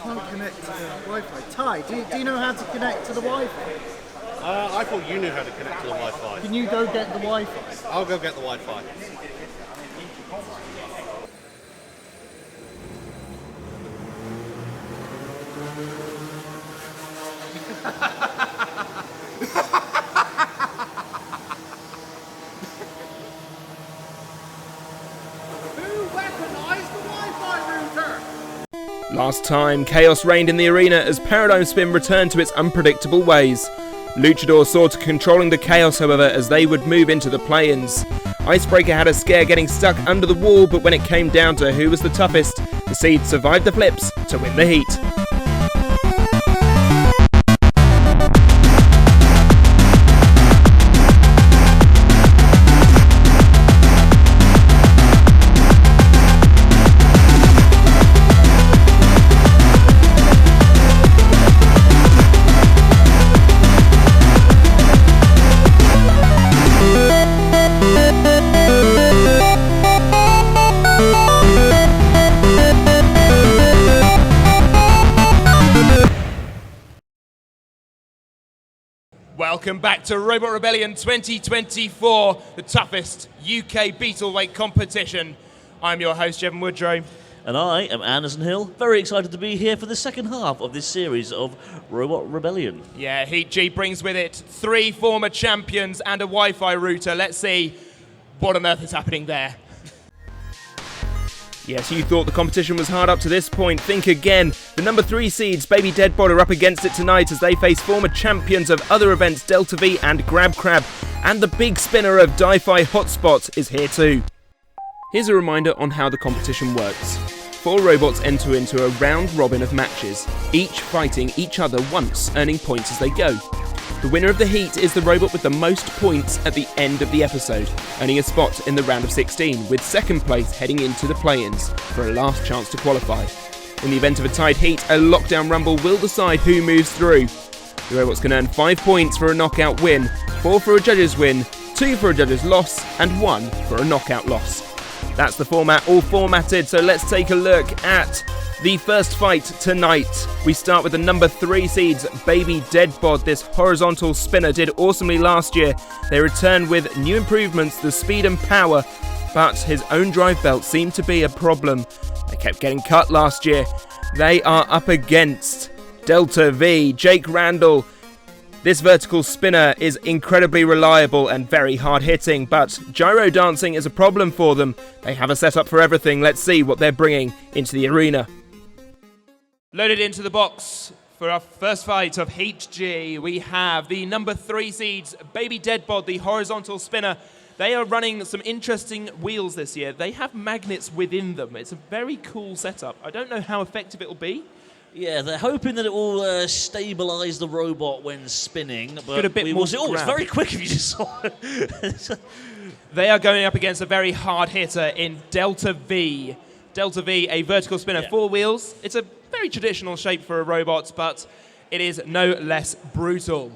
can't connect to the Wi-Fi. Ty, do you know how to connect to the Wi-Fi? I thought you knew how to connect to the Wi-Fi. Can you go get the Wi-Fi? I'll go get the Wi-Fi. Last time, chaos reigned in the arena as Paradigm Spin returned to its unpredictable ways. Luchador saw to controlling the chaos, however, as they would move into the play-ins. Icebreaker had a scare getting stuck under the wall, but when it came down to who was the toughest, the Seeds survived the flips to win the heat. Welcome back to Robot Rebellion 2024, the toughest UK Beetle weight competition. I'm your host, Jevon Woodrow. And I am Anderson Hill, very excited to be here for the second half of this series of Robot Rebellion. Yeah, Heat G brings with it 3 former champions and a Wi-Fi router. Let's see what on earth is happening there. Yes, you thought the competition was hard up to this point. Think again. The number 3 seeds, Baby Dead Bod, are up against it tonight as they face former champions of other events, Delta V and Grab Crab. And the big spinner of Dii Hotspot is here too. Here's a reminder on how the competition works. 4 robots enter into a round robin of matches, each fighting each other once, earning points as they go. The winner of the heat is the robot with the most points at the end of the episode, earning a spot in the round of 16, with second place heading into the play-ins for a last chance to qualify. In the event of a tied heat, a lockdown rumble will decide who moves through. The robots can earn 5 points for a knockout win, 4 for a judge's win, 2 for a judge's loss, and 1 for a knockout loss. That's the format, all formatted, so let's take a look at the first fight tonight. We start with the number 3 seeds, Baby Dead Bod. This horizontal spinner did awesomely last year. They returned with new improvements, the speed and power, but his own drive belt seemed to be a problem. They kept getting cut last year. They are up against Delta V, Jake Randall. This vertical spinner is incredibly reliable and very hard hitting, but gyro dancing is a problem for them. They have a setup for everything. Let's see what they're bringing into the arena. Loaded into the box for our first fight of Heat G, we have the number 3 seeds, Baby Dead Bod, the horizontal spinner. They are running some interesting wheels this year. They have magnets within them. It's a very cool setup. I don't know how effective it will be. Yeah, they're hoping that it will stabilise the robot when spinning. But a bit more see. Oh, it's very quick if you just saw it. They are going up against a very hard hitter in Delta V. Delta V, a vertical spinner, 4 wheels. It's a very traditional shape for a robot, but it is no less brutal.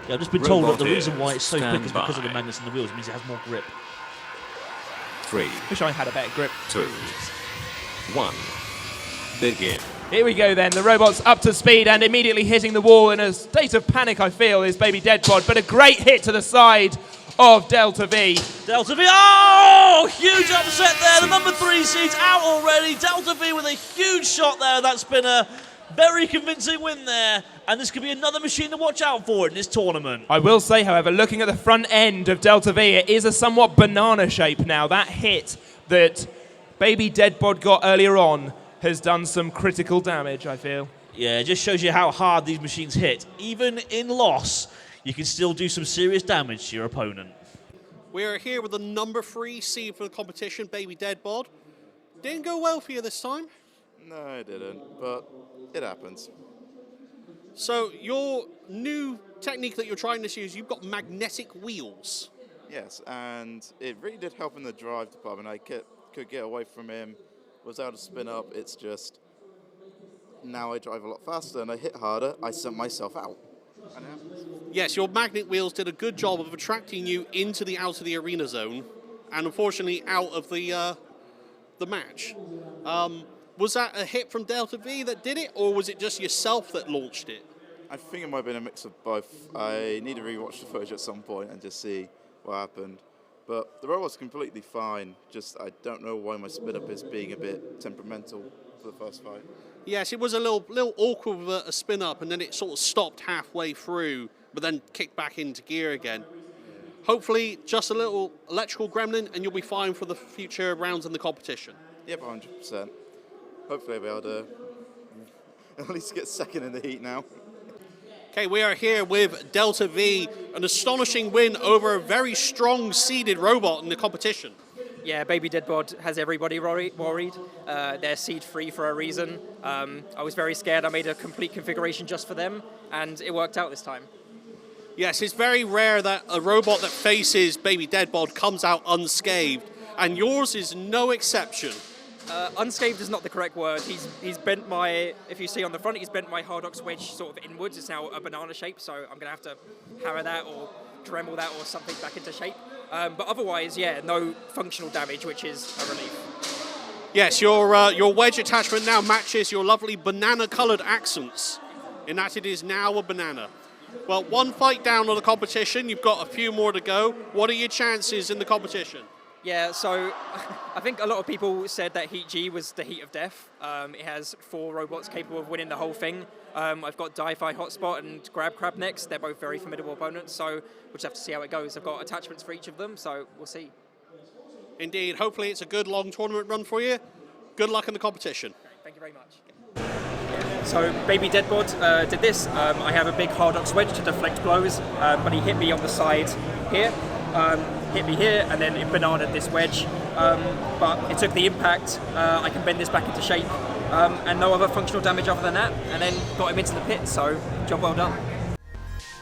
Yeah, I've just been told that the reason why it's so quick is because of the magnets in the wheels. It means it has more grip. 3. Wish I had a better grip. 2. 1. Begin. Here we go then, the robot's up to speed and immediately hitting the wall in a state of panic, I feel, is Baby Dead Bod, but a great hit to the side of Delta V. Delta V, oh! Huge upset there, the number 3 seed's out already. Delta V with a huge shot there, that spinner. Very convincing win there, and this could be another machine to watch out for in this tournament. I will say, however, looking at the front end of Delta V, it is a somewhat banana shape now. That hit that Baby Dead Bod got earlier on has done some critical damage, I feel. Yeah, it just shows you how hard these machines hit. Even in loss, you can still do some serious damage to your opponent. We're here with the number 3 seed for the competition, Baby Dead Bod. Didn't go well for you this time. No, it didn't, but it happens. So your new technique that you're trying to use, you've got magnetic wheels. Yes, and it really did help in the drive department. I could get away from him, was able to spin up. It's just, now I drive a lot faster and I hit harder, I sent myself out. And it happens. Yes, your magnet wheels did a good job of attracting you into the out of the arena zone, and unfortunately out of the match. Was that a hit from Delta V that did it, or was it just yourself that launched it? I think it might have been a mix of both. I need to rewatch the footage at some point and just see what happened. But the robot's completely fine. Just I don't know why my spin up is being a bit temperamental for the first fight. Yes, it was a little awkward with a spin up, and then it sort of stopped halfway through, but then kicked back into gear again. Hopefully, just a little electrical gremlin, and you'll be fine for the future rounds in the competition. Yep, 100%. Hopefully I'll be able to at least get second in the heat now. Okay, we are here with Delta V, an astonishing win over a very strong seeded robot in the competition. Yeah, Baby Dead Bod has everybody worried. They're seed free for a reason. I was very scared. I made a complete configuration just for them, and it worked out this time. Yes, it's very rare that a robot that faces Baby Dead Bod comes out unscathed, and yours is no exception. Unscathed is not the correct word. He's bent my, if you see on the front, he's bent my Hardox wedge sort of inwards. It's now a banana shape, so I'm going to have to hammer that or Dremel that or something back into shape. But otherwise, yeah, no functional damage, which is a relief. Yes, your wedge attachment now matches your lovely banana-coloured accents, in that it is now a banana. Well, one fight down on the competition. You've got a few more to go. What are your chances in the competition? Yeah, so I think a lot of people said that Heat G was the heat of death. It has 4 robots capable of winning the whole thing. I've got Dii Hotspot and Grab Crab next. They're both very formidable opponents, so we'll just have to see how it goes. I've got attachments for each of them, so we'll see. Indeed. Hopefully it's a good long tournament run for you. Good luck in the competition. Thank you very much. So Baby Dead Bod did this. I have a big Hardox wedge to deflect blows, but he hit me on the side here. Hit me here, and then it bananaed this wedge. But it took the impact. I can bend this back into shape, and no other functional damage other than that, and then got him into the pit, so job well done.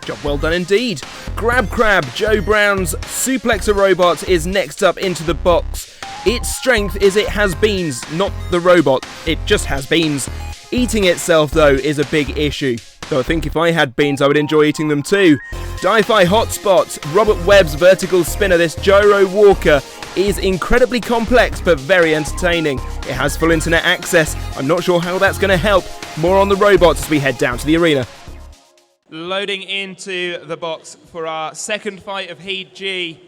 Job well done indeed. Grab Crab, Joe Brown's Suplexer robot, is next up into the box. Its strength is it has beans, not the robot. It just has beans. Eating itself, though, is a big issue. Though I think if I had beans, I would enjoy eating them too. Dii Hotspot, Robert Webb's vertical spinner, this gyro walker, is incredibly complex but very entertaining. It has full internet access. I'm not sure how that's going to help. More on the robots as we head down to the arena. Loading into the box for our second fight of Heat G.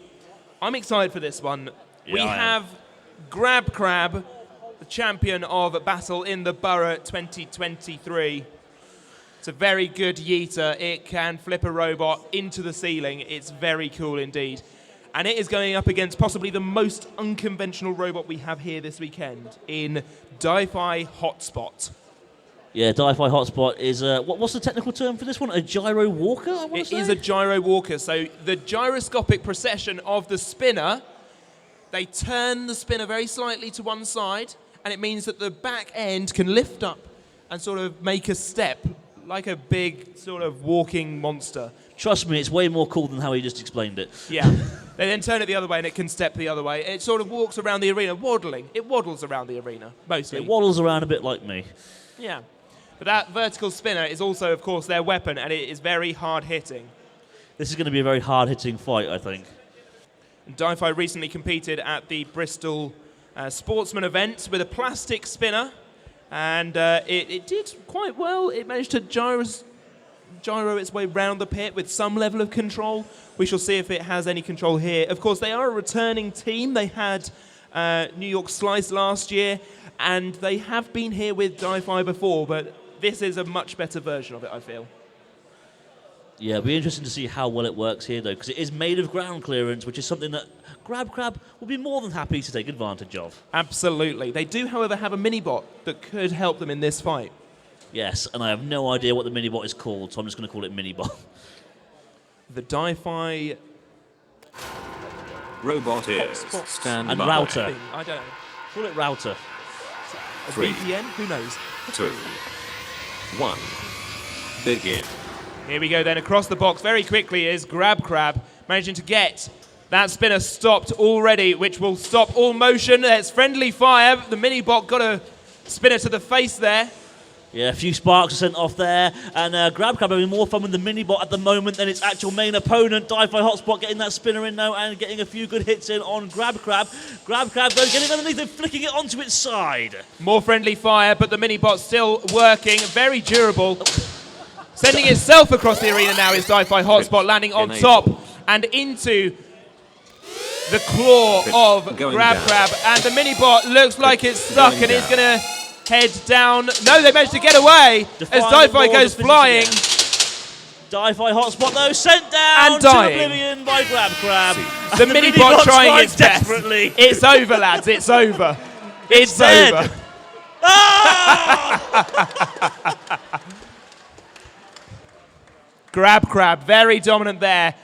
I'm excited for this one. Yeah, we have Grab Crab, the champion of Battle in the Borough 2023. It's a very good yeeter. It can flip a robot into the ceiling. It's very cool indeed. And it is going up against possibly the most unconventional robot we have here this weekend in Dii Hotspot. Yeah, Dii Hotspot is, what's the technical term for this one? A gyro walker, I want to It say? is a gyro walker. So the gyroscopic precession of the spinner, they turn the spinner very slightly to one side, and it means that the back end can lift up and sort of make a step like a big sort of walking monster. Trust me, it's way more cool than how he just explained it. Yeah. They then turn it the other way and it can step the other way. It sort of walks around the arena, waddling. It waddles around the arena, mostly. It waddles around a bit like me. Yeah. But that vertical spinner is also, of course, their weapon, and it is very hard-hitting. This is going to be a very hard-hitting fight, I think. Dii recently competed at the Bristol Sportsman event with a plastic spinner, and it did quite well. It managed to gyro its way round the pit with some level of control. We shall see if it has any control here. Of course, they are a returning team. They had New York Slice last year, and they have been here with Dii before, but this is a much better version of it, I feel. Yeah, it'll be interesting to see how well it works here, though, because it is made of ground clearance, which is something that Grab Crab will be more than happy to take advantage of. Absolutely. They do, however, have a mini-bot that could help them in this fight. Yes, and I have no idea what the mini-bot is called, so I'm just going to call it mini-bot. The Dii Robot is stand And by. router. I don't know. Call it router. A 3, VPN? Who knows? 2, 1. Begin. Here we go then, across the box very quickly is Grab Crab, managing to get that spinner stopped already, which will stop all motion. There's friendly fire. The mini-bot got a spinner to the face there. Yeah, a few sparks are sent off there, and Grab Crab having more fun with the mini-bot at the moment than its actual main opponent. Dii Hotspot getting that spinner in now and getting a few good hits in on Grab Crab. Grab Crab though getting underneath and flicking it onto its side. More friendly fire, but the mini-bot still working, very durable. Sending itself across the arena now is Dii Hotspot, landing on top and into the claw of Grab Crab, and the mini-bot looks like it's stuck and it's going to head down. No, they managed to get away as Dii goes flying. Dii Hotspot though sent down and to oblivion by Grab Crab. The mini-bot trying its best. Desperately. It's over, lads. It's over. It's over. Grab Crab, very dominant there.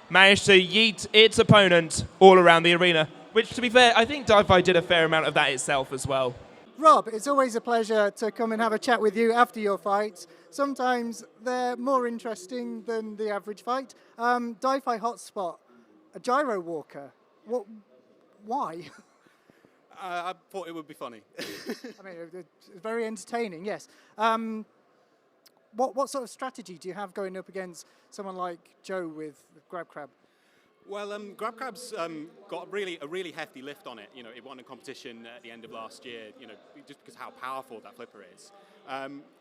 Managed to yeet its opponent all around the arena. Which, to be fair, I think Dii did a fair amount of that itself as well. Rob, it's always a pleasure to come and have a chat with you after your fights. Sometimes they're more interesting than the average fight. Dii Hotspot, a gyro walker. Why? I thought it would be funny. I mean, it's very entertaining, yes. What sort of strategy do you have going up against someone like Joe with Grab Crab? Well, Grab Crab's got a really hefty lift on it. You know, it won a competition at the end of last year. You know, just because how powerful that flipper is.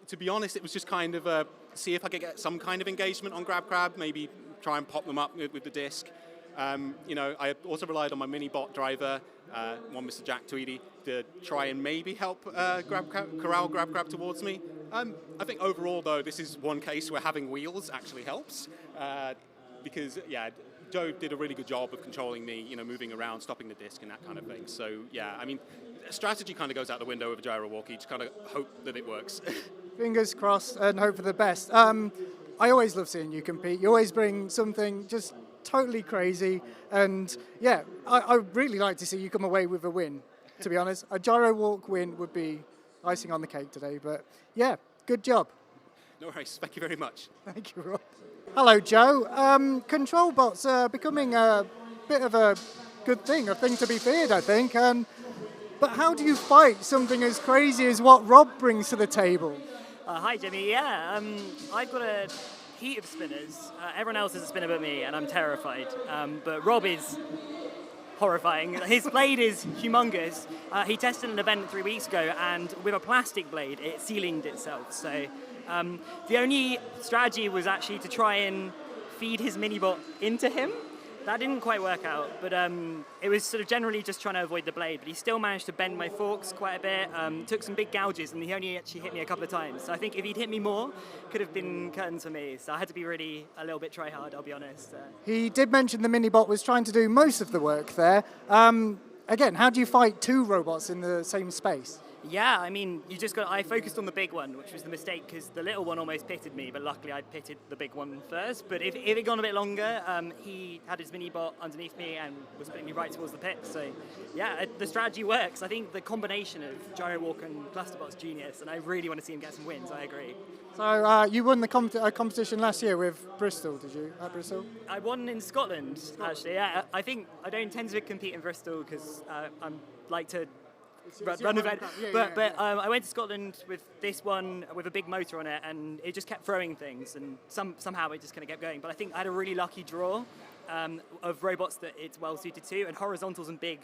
To be honest, it was just kind of see if I could get some kind of engagement on Grab Crab. Maybe try and pop them up with the disc. You know, I also relied on my mini bot driver, one Mr. Jack Tweedy, to try and maybe help corral Grab Crab towards me. I think overall, though, this is one case where having wheels actually helps because, yeah, Joe did a really good job of controlling me, you know, moving around, stopping the disc and that kind of thing. So, yeah, I mean, strategy kind of goes out the window with a gyro walk. You just kind of hope that it works. Fingers crossed and hope for the best. I always love seeing you compete. You always bring something just totally crazy. And, yeah, I really like to see you come away with a win, to be honest. A gyro walk win would be icing on the cake today. But, yeah, good job. No worries. Thank you very much. Thank you, Rob. Hello, Joe. Control bots are becoming a bit of a good thing, a thing to be feared, I think. But how do you fight something as crazy as what Rob brings to the table? Hi, Jimmy. Yeah, I've got a heat of spinners. Everyone else is a spinner but me, and I'm terrified. But Rob is horrifying. His blade is humongous. He tested an event 3 weeks ago, and with a plastic blade, it ceilinged itself. So the only strategy was actually to try and feed his mini-bot into him. That didn't quite work out, but it was sort of generally just trying to avoid the blade, but he still managed to bend my forks quite a bit, took some big gouges, and he only actually hit me a couple of times. So I think if he'd hit me more, could have been curtains for me. So I had to be really a little bit try-hard, I'll be honest. He did mention the mini-bot was trying to do most of the work there. Again, how do you fight two robots in the same space? Yeah, I mean, I focused on the big one, which was the mistake, because the little one almost pitted me, but luckily I pitted the big one first. But if it had gone a bit longer, he had his mini-bot underneath me and was putting me right towards the pit. So, yeah, the strategy works. I think the combination of Gyro Walk and Clusterbot's genius, and I really want to see him get some wins, I agree. So you won the competition last year with Bristol, did you, at Bristol? I won in Scotland, actually. Yeah, I don't tend to compete in Bristol because I like to run event. But I went to Scotland with this one with a big motor on it, and it just kept throwing things, and somehow it just kind of kept going. But I think I had a really lucky draw of robots that it's well suited to, and horizontals and big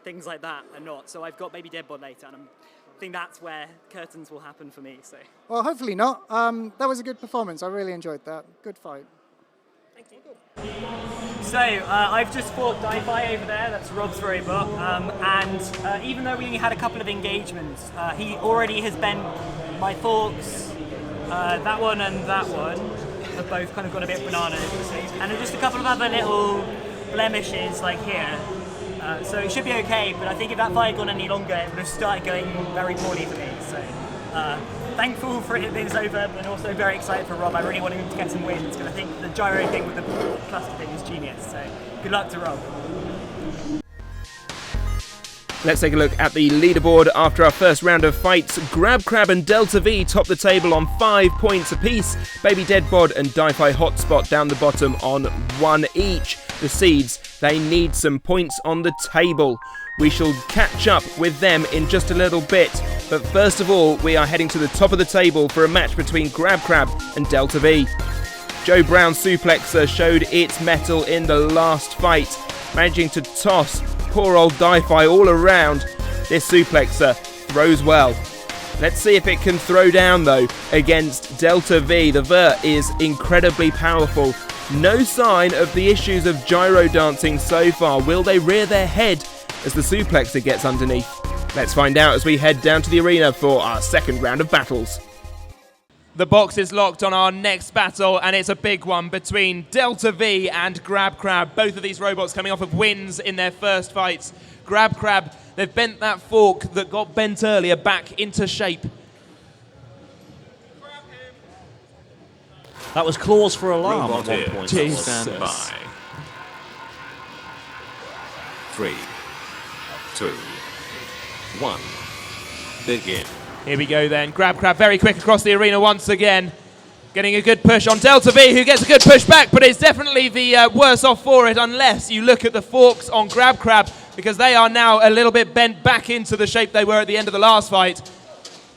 things like that are not. So I've got Baby Dead Bod later, and I think that's where curtains will happen for me. So. Well, hopefully not. That was a good performance. I really enjoyed that. Good fight. Thank you. So I've just fought Dii over there. That's Rob's robot, and even though we only had a couple of engagements, he already has bent my forks. That one and that one have both kind of gone a bit bananas, and just a couple of other little blemishes like here. So it should be okay, but I think if that fight had gone any longer, it would have started going very poorly for me. So thankful for it being over, but also very excited for Rob. I really want him to get some wins, because I think the gyro thing with the cluster thing is genius. So good luck to Rob. Let's take a look at the leaderboard after our first round of fights. Grab Crab and Delta V top the table on 5 points apiece. Baby Dead Bod and Dii Hotspot down the bottom on 1 each. The seeds, they need some points on the table. We shall catch up with them in just a little bit. But first of all, we are heading to the top of the table for a match between Grab Crab and Delta V. Joe Brown's suplexer showed its mettle in the last fight, managing to toss poor old Dii all around. This suplexer throws well. Let's see if it can throw down though against Delta V. The vert is incredibly powerful. No sign of the issues of gyro dancing so far. Will they rear their head as the suplexer gets underneath? Let's find out as we head down to the arena for our second round of battles. The box is locked on our next battle, and it's a big one between Delta V and Grab Crab. Both of these robots coming off of wins in their first fights. Grab Crab, they've bent that fork that got bent earlier back into shape. That was claws for alarm Robot at one point. is stand by. 3, 2, 1. Begin. Here we go then. Grab Crab very quick across the arena once again. Getting a good push on Delta V, who gets a good push back, but it's definitely the worse off for it unless you look at the forks on Grab Crab, because they are now a little bit bent back into the shape they were at the end of the last fight.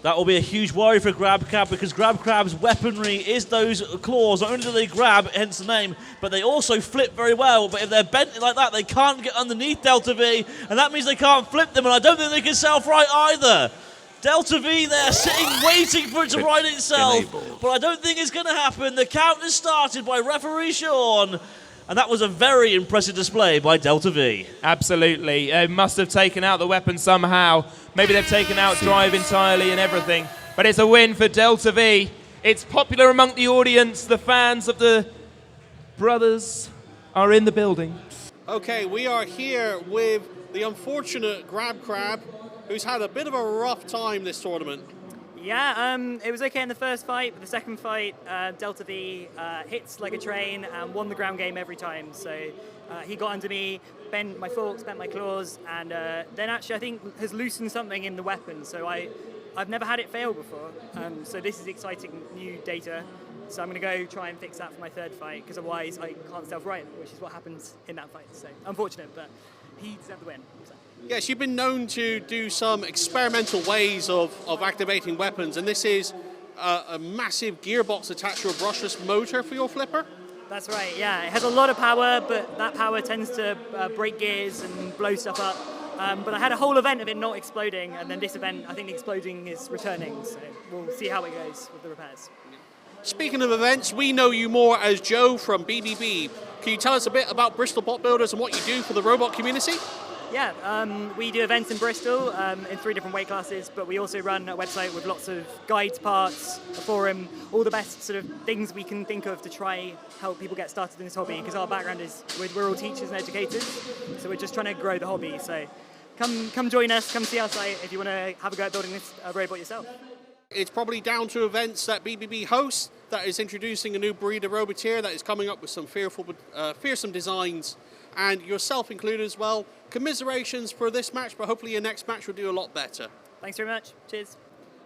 That will be a huge worry for Grab Crab, because Grab Crab's weaponry is those claws. Not only do they grab, hence the name, but they also flip very well. But if they're bent like that, they can't get underneath Delta V, and that means they can't flip them, and I don't think they can self-right either. Delta V there sitting, waiting for it to right itself, but I don't think it's going to happen. The count is started by referee Sean, and that was a very impressive display by Delta V. Absolutely. They must have taken out the weapon somehow. Maybe they've taken out drive entirely and everything. But it's a win for Delta V. It's popular among the audience. The fans of the brothers are in the building. Okay, we are here with the unfortunate Grab Crab, who's had a bit of a rough time this tournament. Yeah, it was okay in the first fight, but the second fight, Delta V hits like a train and won the ground game every time. So he got under me, bent my forks, bent my claws, and then actually I think has loosened something in the weapon. So I've never had it fail before. So this is exciting new data. So I'm going to go try and fix that for my third fight, because otherwise I can't self-right, which is what happens in that fight. So unfortunate, but he deserved the win. So. Yes, you've been known to do some experimental ways of activating weapons, and this is a massive gearbox attached to a brushless motor for your flipper? That's right, yeah. It has a lot of power, but that power tends to break gears and blow stuff up. But I had a whole event of it not exploding, and then this event, I think the exploding is returning, so we'll see how it goes with the repairs. Speaking of events, we know you more as Joe from BBB. Can you tell us a bit about Bristol Bot Builders and what you do for the robot community? Yeah, we do events in Bristol in 3 different weight classes, but we also run a website with lots of guides, parts, a forum, all the best sort of things we can think of to try help people get started in this hobby, because our background is we're all teachers and educators, so we're just trying to grow the hobby. So come join us, come see our site if you want to have a go at building this robot yourself. It's probably down to events that BBB hosts that is introducing a new breed of roboteer that is coming up with some fearsome designs, and yourself included as well. Commiserations for this match, but hopefully your next match will do a lot better. Thanks very much. Cheers.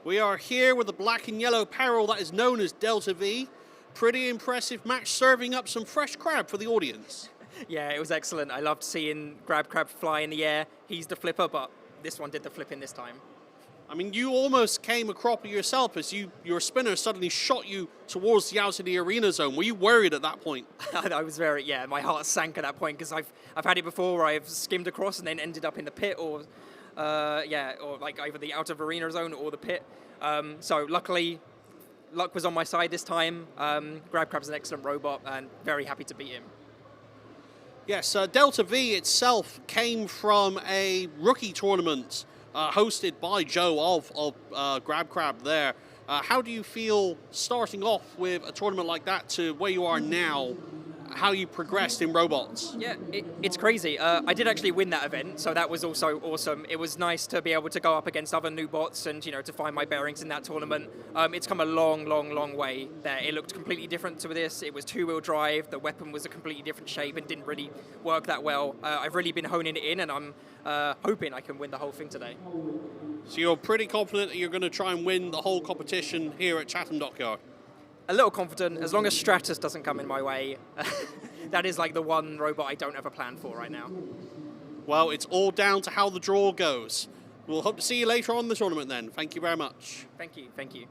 We are here with the black and yellow apparel that is known as Delta V. Pretty impressive match, serving up some fresh crab for the audience. Yeah, it was excellent. I loved seeing Grab Crab fly in the air. He's the flipper, but this one did the flipping this time. I mean, you almost came a cropper yourself as your spinner suddenly shot you towards the outside of the arena zone. Were you worried at that point? I was my heart sank at that point, because I've had it before where I've skimmed across and then ended up in the pit, or like either the out of arena zone or the pit. So luckily, luck was on my side this time. Grab Crab's an excellent robot and very happy to beat him. Yes, Delta V itself came from a rookie tournament hosted by Joe of Grab Crab there. How do you feel starting off with a tournament like that to where you are now, how you progressed in robots? Yeah, it's crazy. I did actually win that event, so that was also awesome. It was nice to be able to go up against other new bots and, to find my bearings in that tournament. It's come a long, long, long way there. It looked completely different to this. It was 2-wheel drive. The weapon was a completely different shape and didn't really work that well. I've really been honing it in, and I'm hoping I can win the whole thing today. So you're pretty confident that you're going to try and win the whole competition here at Chatham Dockyard? A little confident, as long as Stratus doesn't come in my way. That is like the one robot I don't have a plan for right now. Well, it's all down to how the draw goes. We'll hope to see you later on in the tournament then. Thank you very much. Thank you, thank you.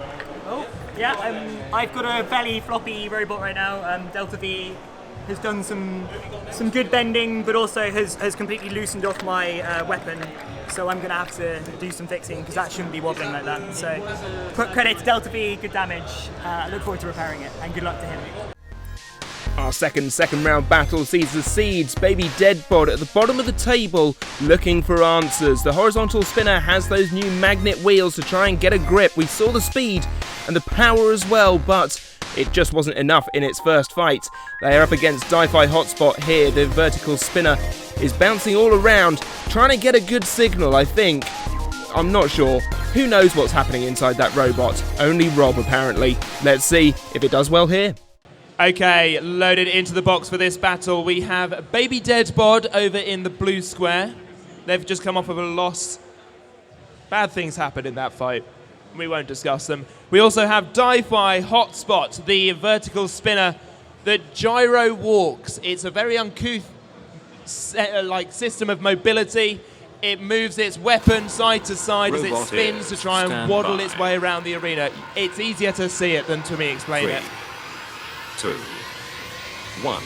Oh, yeah, I've got a belly floppy robot right now. Delta V has done some good bending, but also has completely loosened off my weapon. So I'm going to have to do some fixing because that shouldn't be wobbling like that. So credit to Delta V, good damage. I look forward to repairing it, and good luck to him. Our second round battle sees the Seeds, Baby Dead Bod at the bottom of the table looking for answers. The horizontal spinner has those new magnet wheels to try and get a grip. We saw the speed and the power as well, but it just wasn't enough in its first fight. They are up against Dii Hotspot here. The vertical spinner is bouncing all around, trying to get a good signal, I think. I'm not sure. Who knows what's happening inside that robot? Only Rob, apparently. Let's see if it does well here. Okay, loaded into the box for this battle. We have Baby Dead Bod over in the blue square. They've just come off of a loss. Bad things happened in that fight. We won't discuss them. We also have Dii Hotspot, the vertical spinner that gyro walks. It's a very uncouth system of mobility. It moves its weapon side to side as it spins to try and waddle its way around the arena. It's easier to see it than to me explain it. 2, 1,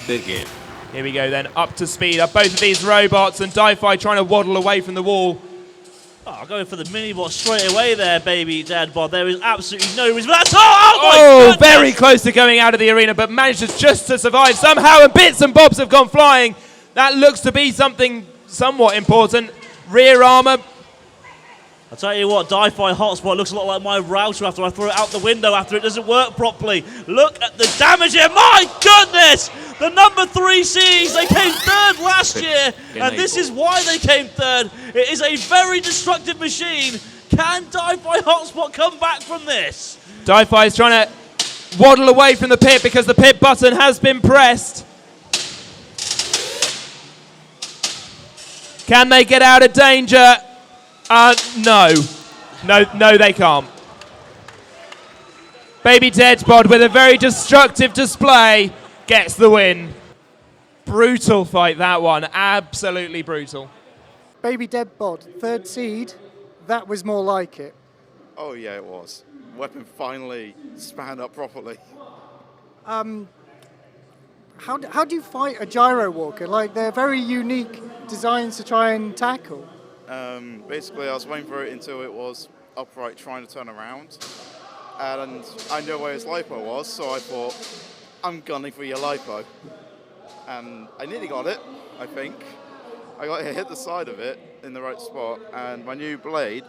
begin. Here we go then, up to speed are both of these robots, and Dii trying to waddle away from the wall. Oh, going for the mini-bot straight away there, Baby Dead Bod. There is absolutely no reason. That's Very close to going out of the arena, but manages just to survive somehow, and bits and bobs have gone flying. That looks to be something somewhat important. Rear armor. I'll tell you what, Dii Hotspot looks a lot like my router after I throw it out the window after it doesn't work properly. Look at the damage here. My goodness! The number 3 seeds, they came third last year, and this is why they came third. It is a very destructive machine. Can Dii Hotspot come back from this? Dii is trying to waddle away from the pit because the pit button has been pressed. Can they get out of danger? No, they can't. Baby Dead Bod with a very destructive display gets the win. Brutal fight, that one. Absolutely brutal. Baby Dead Bod, 3rd seed, that was more like it. Oh yeah, it was. Weapon finally spanned up properly. How do you fight a gyro walker? Like, they're very unique designs to try and tackle. Basically, I was waiting for it until it was upright, trying to turn around. And I knew where his lipo was, so I thought, I'm gunning for your lipo. And I nearly got it, I think. I got hit the side of it in the right spot, and my new blade,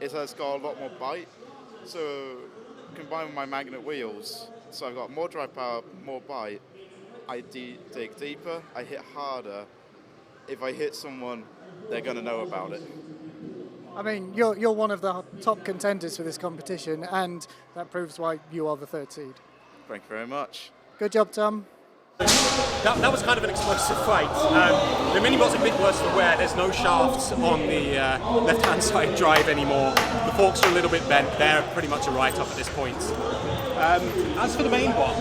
it has got a lot more bite. So combined with my magnet wheels, so I've got more drive power, more bite. I dig deeper, I hit harder. If I hit someone, they're going to know about it. I mean, you're one of the top contenders for this competition, and that proves why you are the 3rd seed. Thank you very much. Good job, Tom. That was kind of an explosive fight. The mini-bot's a bit worse for wear. There's no shafts on the left-hand side drive anymore. The forks are a little bit bent. They're pretty much a write-off at this point. As for the main bot,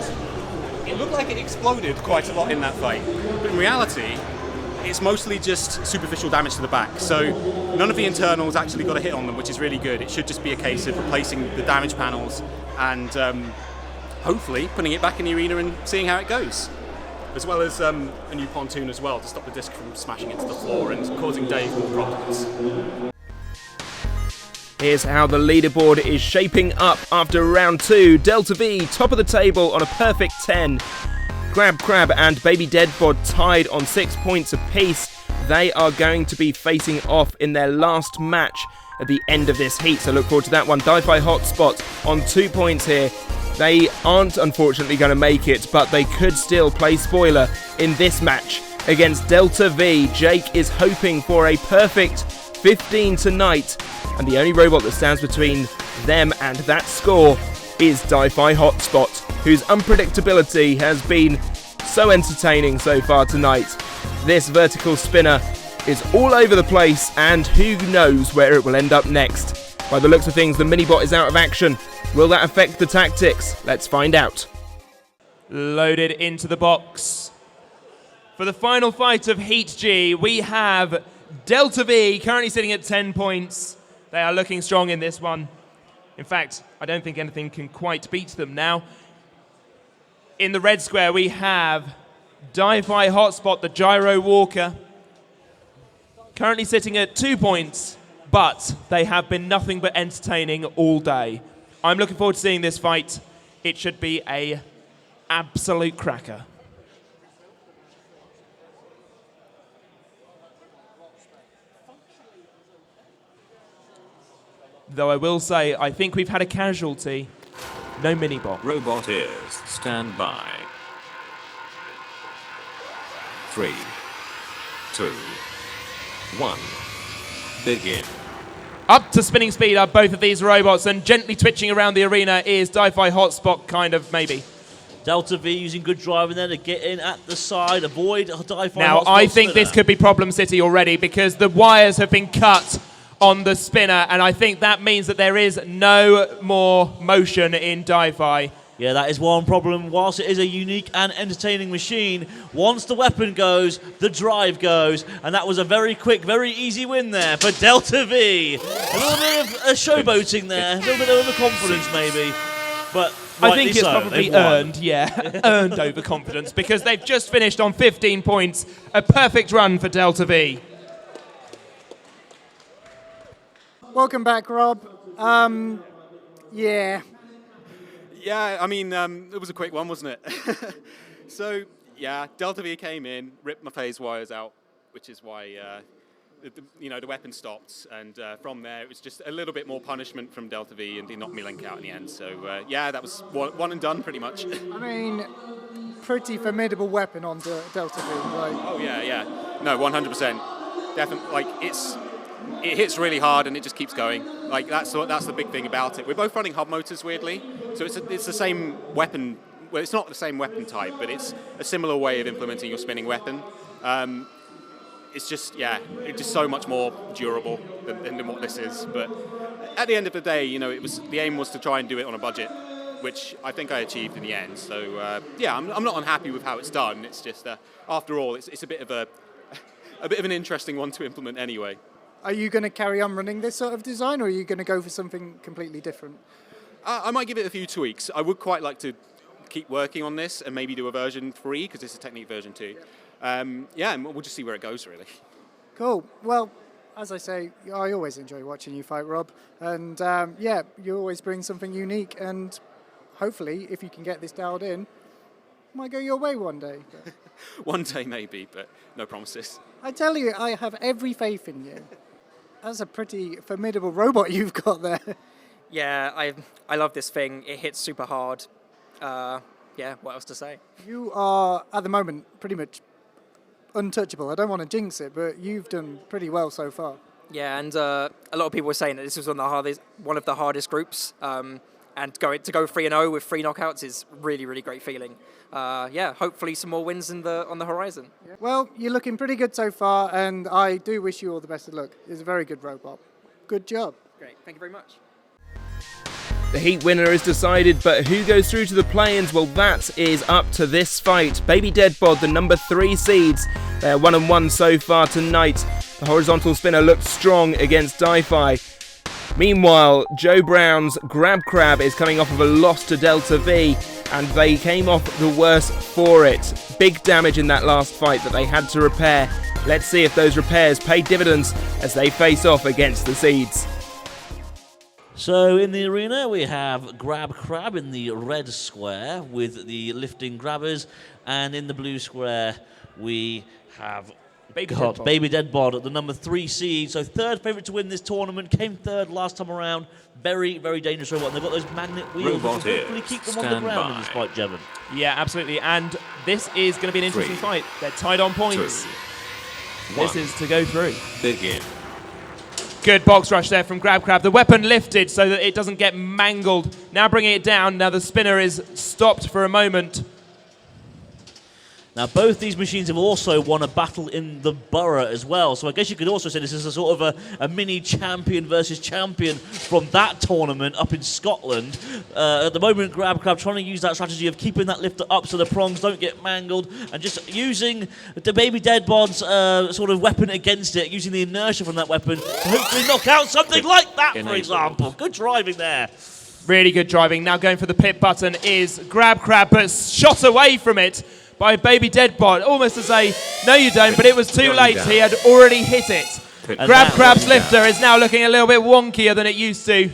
it looked like it exploded quite a lot in that fight. But in reality, it's mostly just superficial damage to the back. So none of the internals actually got a hit on them, which is really good. It should just be a case of replacing the damage panels and hopefully putting it back in the arena and seeing how it goes. As well as a new pontoon as well to stop the disc from smashing into the floor and causing Dave more problems. Here's how the leaderboard is shaping up after round 2. Delta V, top of the table on a perfect 10. Grab Crab and Baby Dead Bod tied on 6 points apiece. They are going to be facing off in their last match at the end of this heat, so look forward to that one. Dii Hotspot on 2 points here. They aren't unfortunately going to make it, but they could still play spoiler in this match against Delta V. Jake is hoping for a perfect 15 tonight, and the only robot that stands between them and that score is Dii Hotspot, whose unpredictability has been so entertaining so far tonight. This vertical spinner is all over the place, and who knows where it will end up next. By the looks of things, the mini-bot is out of action. Will that affect the tactics? Let's find out. Loaded into the box. For the final fight of Heat G, we have Delta V currently sitting at 10 points. They are looking strong in this one. In fact, I don't think anything can quite beat them now. In the red square, we have Dii Hotspot, the gyro walker, currently sitting at 2 points, but they have been nothing but entertaining all day. I'm looking forward to seeing this fight. It should be a absolute cracker. Though I will say, I think we've had a casualty. No mini-bot. Robot is stand by. 3, 2, 1. Begin. Up to spinning speed are both of these robots, and gently twitching around the arena is Dii Hotspot, kind of, maybe. Delta V using good driving there to get in at the side, avoid Dii Now, I think this could be Problem City already, because the wires have been cut on the spinner, and I think that means that there is no more motion in Dii. Yeah, that is one problem. Whilst it is a unique and entertaining machine, once the weapon goes, the drive goes, and that was a very quick, very easy win there for Delta V. A little bit of showboating there, a little bit of overconfidence maybe, but I think it's probably earned, earned overconfidence, because they've just finished on 15 points. A perfect run for Delta V. Welcome back, Rob. Yeah. Yeah, I mean, it was a quick one, wasn't it? So, yeah, Delta V came in, ripped my phase wires out, which is why, the weapon stopped. And from there, it was just a little bit more punishment from Delta V, and he knocked me Link out in the end. So, yeah, that was one and done, pretty much. I mean, pretty formidable weapon on Delta V, right? Oh, yeah. No, 100%. Definitely, like, it hits really hard and it just keeps going. Like that's the big thing about it. We're both running hub motors, weirdly, so it's the same weapon. Well, it's not the same weapon type, but it's a similar way of implementing your spinning weapon. It's just it's just so much more durable than what this is. But at the end of the day, the aim was to try and do it on a budget, which I think I achieved in the end. So I'm not unhappy with how it's done. It's just after all, it's a bit of an interesting one to implement anyway. Are you going to carry on running this sort of design, or are you going to go for something completely different? I might give it a few tweaks. I would quite like to keep working on this and maybe do a version 3, because it's a Technique version 2. And we'll just see where it goes, really. Cool. Well, as I say, I always enjoy watching you fight, Rob. And you always bring something unique. And hopefully, if you can get this dialed in, it might go your way one day. One day, maybe, but no promises. I tell you, I have every faith in you. That's a pretty formidable robot you've got there. Yeah, I love this thing. It hits super hard. What else to say? You are, at the moment, pretty much untouchable. I don't want to jinx it, but you've done pretty well so far. Yeah, and a lot of people were saying that this was one of the hardest groups. And to go 3-0 with 3 knockouts is really, really great feeling. Hopefully some more wins on the horizon. Well, you're looking pretty good so far, and I do wish you all the best of luck. It's a very good robot. Good job. Great, thank you very much. The heat winner is decided, but who goes through to the play-ins? Well, that is up to this fight. Baby Dead Bod, the number 3 seeds. They're 1-1 so far tonight. The horizontal spinner looked strong against Dii. Meanwhile, Joe Brown's Grab Crab is coming off of a loss to Delta V, and they came off the worse for it. Big damage in that last fight that they had to repair. Let's see if those repairs pay dividends as they face off against the seeds. So in the arena we have Grab Crab in the red square with the lifting grabbers, and in the blue square we have Baby Dead Bod, the number 3 seed. So third favourite to win this tournament, came third last time around. Very, very dangerous robot. And they've got those magnet wheels which will hopefully keep them on the ground in this fight, Jevon. Yeah, absolutely. And this is going to be an interesting fight. They're tied on points. 2, 1. This is to go through. Begin. Good box rush there from Grab Crab. The weapon lifted so that it doesn't get mangled. Now bringing it down. Now the spinner is stopped for a moment. Now, both these machines have also won a battle in the borough as well, so I guess you could also say this is a sort of a mini champion versus champion from that tournament up in Scotland. At the moment, GrabCrab trying to use that strategy of keeping that lifter up so the prongs don't get mangled, and just using the Baby Dead Bod's sort of weapon against it, using the inertia from that weapon to hopefully knock out something like that, for example. Good driving there. Really good driving. Now going for the pit button is GrabCrab, but shot away from it by Baby Dead Bod, almost to say, no you don't, but it was too late. He had already hit it. GrabCrab's lifter is now looking a little bit wonkier than it used to.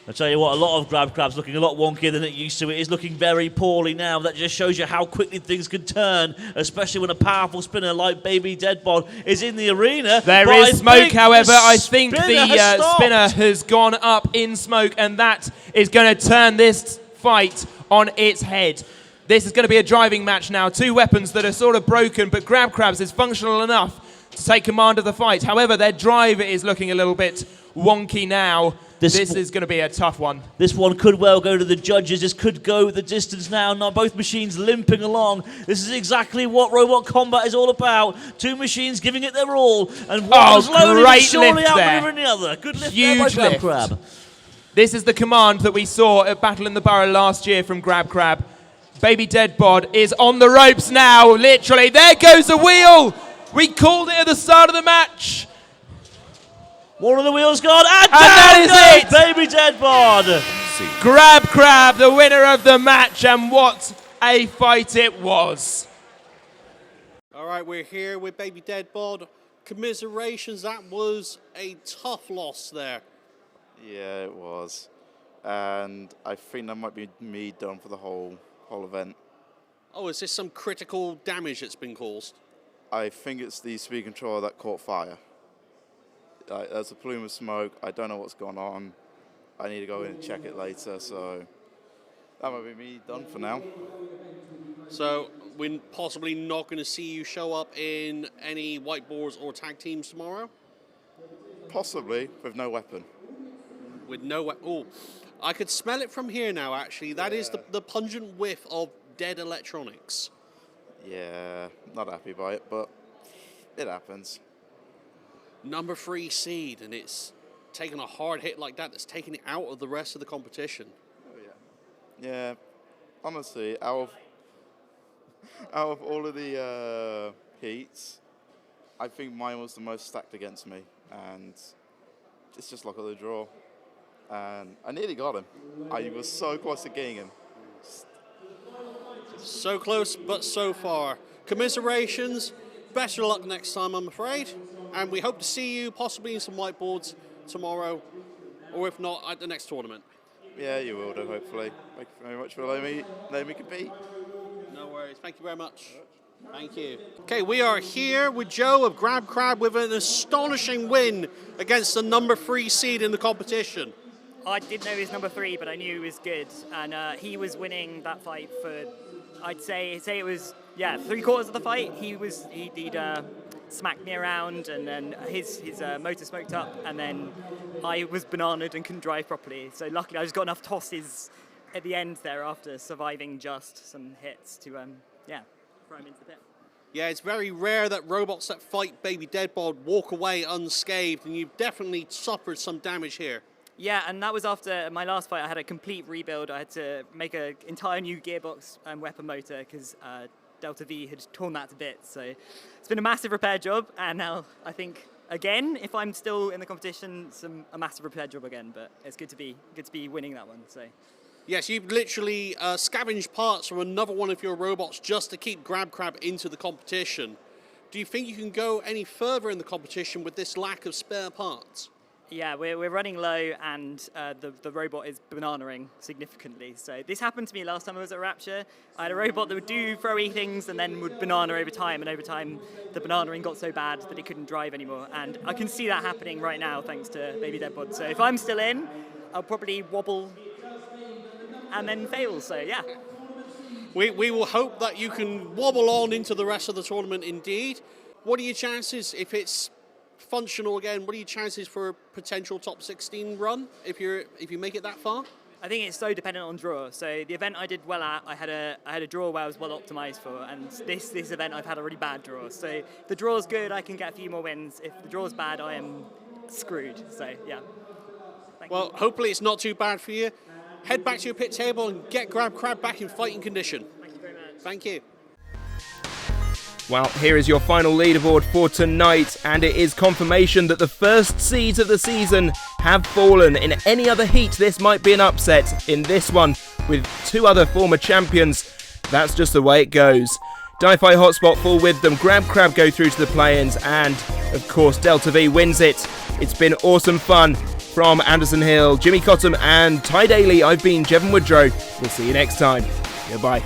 I tell you what, a lot of GrabCrab's looking a lot wonkier than it used to. It is looking very poorly now. That just shows you how quickly things can turn, especially when a powerful spinner like Baby Dead Bod is in the arena. There is smoke, however. I think the spinner has gone up in smoke, and that is going to turn this fight on its head. This is going to be a driving match now. Two weapons that are sort of broken, but GrabCrab's is functional enough to take command of the fight. However, their drive is looking a little bit wonky now. This is going to be a tough one. This one could well go to the judges. This could go the distance now. Now both machines limping along. This is exactly what Robot Combat is all about. Two machines giving it their all. And one is loaded and surely outmaneuvering the other. Good lift there by GrabCrab. This is the command that we saw at Battle in the Borough last year from GrabCrab. Baby Dead Bod is on the ropes now, literally. There goes the wheel. We called it at the start of the match. One of the wheels gone, and that is it! Baby Dead Bod. GrabCrab, the winner of the match, and what a fight it was. All right, we're here with Baby Dead Bod. Commiserations, that was a tough loss there. Yeah, it was. And I think that might be me done for the whole event. Oh, is this some critical damage that's been caused? I think it's the speed controller that caught fire. There's a plume of smoke. I don't know what's going on. I need to go in and check it later, so that might be me done for now. So we're possibly not going to see you show up in any whiteboards or tag teams tomorrow? Possibly, with no weapon. With no weapon. Oh, I could smell it from here now, actually. That is the pungent whiff of dead electronics. Yeah, not happy by it, but it happens. Number 3 seed, and it's taken a hard hit like that that's taken it out of the rest of the competition. Oh, yeah. Yeah, honestly, out of all of the heats, I think mine was the most stacked against me, and it's just luck of the draw. And I nearly got him. I was so close to getting him. So close, but so far. Commiserations. Better luck next time, I'm afraid. And we hope to see you possibly in some whiteboards tomorrow, or if not, at the next tournament. Yeah, you will do, hopefully. Thank you very much for letting me compete. No worries. Thank you very much. Thank you. Okay, we are here with Joe of GrabCrab with an astonishing win against the number 3 seed in the competition. I didn't know he was number 3, but I knew he was good, and he was winning that fight for, I'd say it was, yeah, 3/4 of the fight. He'd smacked me around, and then his motor smoked up, and then I was bananaed and couldn't drive properly. So luckily, I just got enough tosses at the end there after surviving just some hits to, throw him into the pit. Yeah, it's very rare that robots that fight Baby Dead Bod walk away unscathed, and you've definitely suffered some damage here. Yeah, and that was after my last fight. I had a complete rebuild. I had to make an entire new gearbox and weapon motor because Delta V had torn that to bits. So it's been a massive repair job, and now I think again, if I'm still in the competition, a massive repair job again. But it's good to be winning that one. So. Yes, you've literally scavenged parts from another one of your robots just to keep GrabCrab into the competition. Do you think you can go any further in the competition with this lack of spare parts? Yeah, we're running low, and the robot is bananaing significantly. So this happened to me last time I was at Rapture. I had a robot that would do throwy things and then would banana over time, and over time the bananaing got so bad that it couldn't drive anymore. And I can see that happening right now thanks to Baby Dead Bod. So if I'm still in, I'll probably wobble and then fail, so yeah. We will hope that you can wobble on into the rest of the tournament indeed. What are your chances if it's functional again? What are your chances for a potential top 16 run if you make it that far? I think it's so dependent on draw. So the event I did well at, I had a draw where I was well optimized for, and this event I've had a really bad draw. So if the draw's good, I can get a few more wins. If the draw's bad, I am screwed. So yeah. Well, hopefully it's not too bad for you. Head back to your pit table and get Grab Crab back in fighting condition. Thank you very much. Thank you. Well, here is your final leaderboard for tonight, and it is confirmation that the first seeds of the season have fallen. In any other heat, this might be an upset. In this one, with 2 other former champions, that's just the way it goes. Dii Hotspot fall with them, Grab Crab go through to the play-ins, and, of course, Delta V wins it. It's been awesome fun. From Anderson Hill, Jimmy Cottam and Ty Daly, I've been Jevon Woodrow. We'll see you next time. Goodbye.